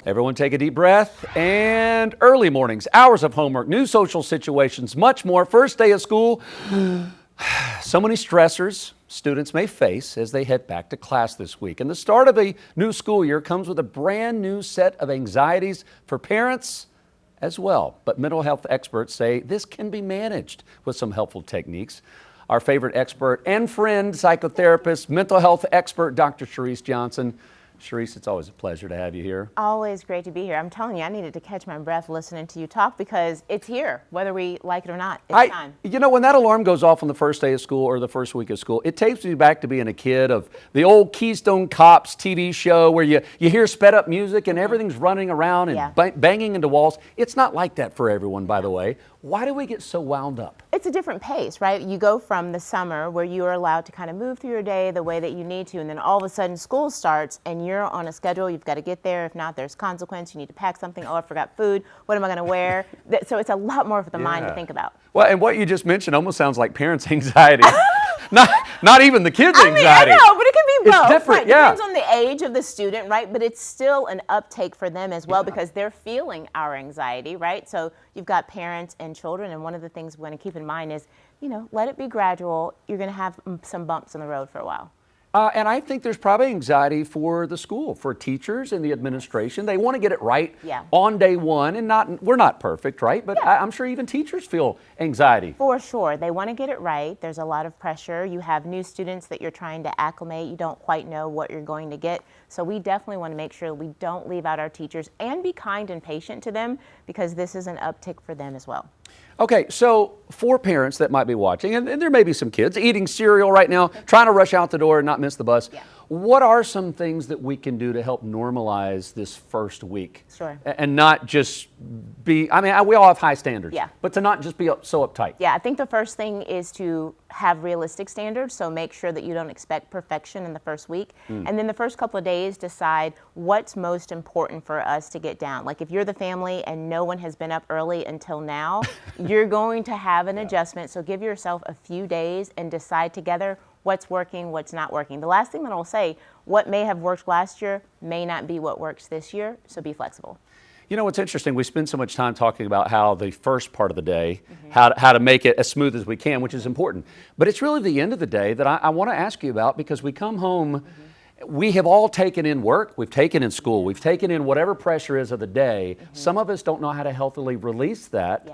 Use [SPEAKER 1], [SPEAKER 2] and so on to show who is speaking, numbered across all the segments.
[SPEAKER 1] Everyone take a deep breath. And early mornings, hours of homework, new social situations, much more. First day of school. So many stressors students may face as they head back to class this week. And the start of a new school year comes with a brand new set of anxieties for parents as well. But mental health experts say this can be managed with some helpful techniques. Our favorite expert and friend, psychotherapist, mental health expert, Dr. Charryse Johnson. Charryse, it's always a pleasure to have you here.
[SPEAKER 2] Always great to be here. I'm telling you, I needed to catch my breath listening to you talk because it's here, whether we like it or not. It's time.
[SPEAKER 1] You know, when that alarm goes off on the first day of school or the first week of school, it takes me back to being a kid of the old Keystone Cops TV show where you hear sped up music and everything's running around and banging into walls. It's not like that for everyone, by the way. Why do we get so wound up?
[SPEAKER 2] It's a different pace, right? You go from the summer where you are allowed to kind of move through your day the way that you need to, and then all of a sudden school starts and you're on a schedule. You've got to get there. If not, there's consequence. You need to pack something. Oh, I forgot food. What am I going to wear? So it's a lot more for the mind to think about.
[SPEAKER 1] Well, and what you just mentioned almost sounds like parents' anxiety. Not even the kids' anxiety.
[SPEAKER 2] I know, but it can be both.
[SPEAKER 1] It's different,
[SPEAKER 2] right. Depends on the age of the student, right? But it's still an uptake for them as well because they're feeling our anxiety, right? So you've got parents and children, and one of the things we want to keep in mind is, you know, let it be gradual. You're going to have some bumps in the road for a while.
[SPEAKER 1] And I think there's probably anxiety for the school, for teachers and the administration. They want to get it right on day one, and we're not perfect, right? But I'm sure even teachers feel anxiety.
[SPEAKER 2] For sure. They want to get it right. There's a lot of pressure. You have new students that you're trying to acclimate. You don't quite know what you're going to get. So we definitely want to make sure we don't leave out our teachers and be kind and patient to them because this is an uptick for them as well.
[SPEAKER 1] Okay, so for parents that might be watching, and there may be some kids eating cereal right now, trying to rush out the door and not miss the bus, what are some things that we can do to help normalize this first week?
[SPEAKER 2] Sure.
[SPEAKER 1] And not just be, I mean, we all have high standards, but to not just be so uptight.
[SPEAKER 2] Yeah, I think the first thing is to have realistic standards, so make sure that you don't expect perfection in the first week. And then the first couple of days, decide what's most important for us to get down. Like if you're the family and no one has been up early until now, you're going to have an adjustment. So give yourself a few days and decide together what's working, what's not working. The last thing that I'll say, what may have worked last year may not be what works this year, so be flexible.
[SPEAKER 1] You know, what's interesting, we spend so much time talking about how the first part of the day, how to make it as smooth as we can, which is important. But it's really the end of the day that I want to ask you about because we come home, we have all taken in work, we've taken in school, we've taken in whatever pressure is of the day. Some of us don't know how to healthily release that.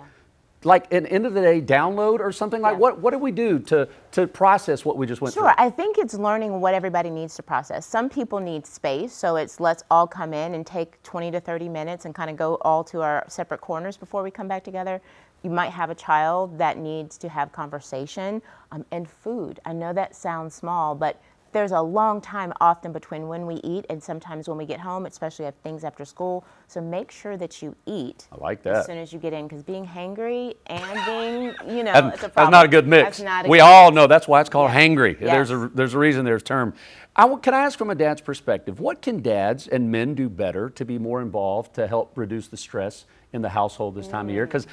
[SPEAKER 1] Like at the end of the day, download or something like what do we do to process what we just went through?
[SPEAKER 2] Sure, I think it's learning what everybody needs to process. Some people need space, so it's let's all come in and take 20 to 30 minutes and kind of go all to our separate corners before we come back together. You might have a child that needs to have conversation and food. I know that sounds small, but there's a long time often between when we eat and sometimes when we get home, especially if things after school. So make sure that you eat as soon as you get in, because being hangry and being, you know, it's a problem.
[SPEAKER 1] That's not a good mix. We all know that's why it's called hangry. There's a reason there's a term. Can I ask from a dad's perspective, what can dads and men do better to be more involved to help reduce the stress in the household this time of year? Because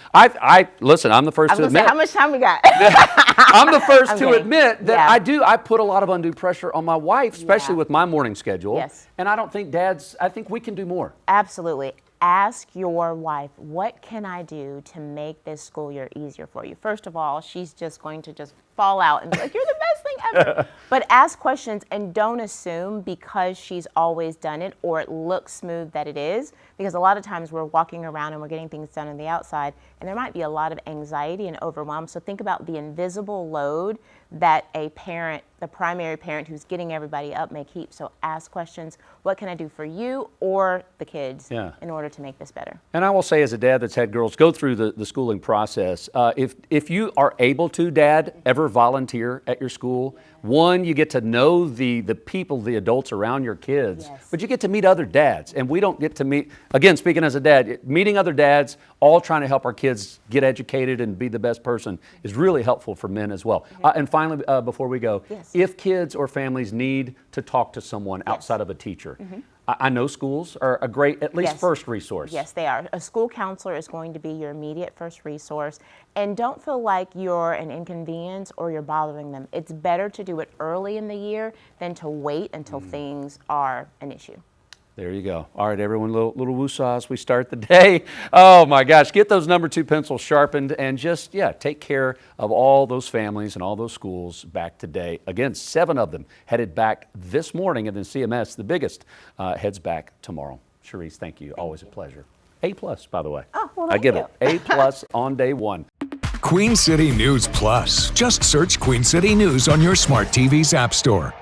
[SPEAKER 1] listen, I'm the first to admit.
[SPEAKER 2] How much time we got?
[SPEAKER 1] I'm the first to admit that I put a lot of undue pressure on my wife, especially with my morning schedule. And I don't think I think we can do more.
[SPEAKER 2] Absolutely. Ask your wife, what can I do to make this school year easier for you? First of all, she's just going to fall out and be like, you're the best thing ever. But ask questions and don't assume because she's always done it or it looks smooth that it is. Because a lot of times we're walking around and we're getting things done on the outside and there might be a lot of anxiety and overwhelm. So think about the invisible load that a parent, the primary parent who's getting everybody up may keep. So ask questions, what can I do for you or the kids in order to make this better?
[SPEAKER 1] And I will say as a dad that's had girls go through the schooling process, if you are able to, Dad, ever volunteer at your school, one, you get to know the people, the adults around your kids, but you get to meet other dads. And we don't get to meet, again, speaking as a dad, meeting other dads, all trying to help our kids get educated and be the best person is really helpful for men as well. And finally, before we go, if kids or families need to talk to someone outside of a teacher, I know schools are a great, at least first resource.
[SPEAKER 2] Yes, they are. A school counselor is going to be your immediate first resource. And don't feel like you're an inconvenience or you're bothering them. It's better to do it early in the year than to wait until things are an issue.
[SPEAKER 1] There you go. All right, everyone, little woosah as we start the day. Oh my gosh, get those number 2 pencils sharpened and just, take care of all those families and all those schools back today. Again, 7 of them headed back this morning, and then CMS, the biggest, heads back tomorrow. Charryse, thank you. Always a pleasure. A+, by the way.
[SPEAKER 2] Oh, well,
[SPEAKER 1] I
[SPEAKER 2] thank
[SPEAKER 1] give
[SPEAKER 2] you.
[SPEAKER 1] it A+ on day 1.
[SPEAKER 3] Queen City News Plus. Just search Queen City News on your smart TV's app store.